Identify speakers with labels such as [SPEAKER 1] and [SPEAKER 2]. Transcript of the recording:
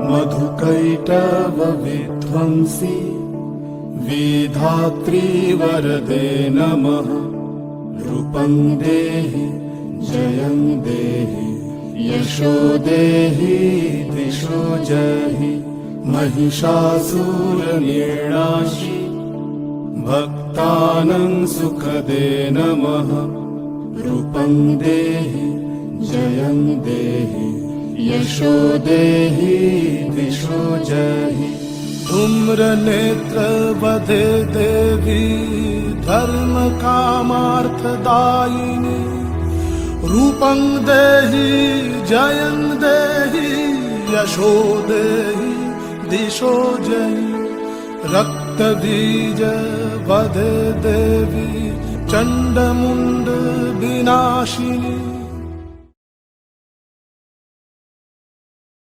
[SPEAKER 1] मधुकैटव विध्वंसी विधात्री वरदे नमः। रूपं देहि जयं देहि यशो देहि दिशो जहि। महिषासुरनिर्णाशि भक्तानां सुखदे नमः। रूपं देहि जयं देहि यशो देहि दिशो जहि। धूम्रनेत्रवधे देवी धर्मकामार्थदायिनी। रूपं देहि जयं देहि यशो देहि दिशो जहि। रक्तबीज वधे देवी चण्डमुण्ड विनाशिनी।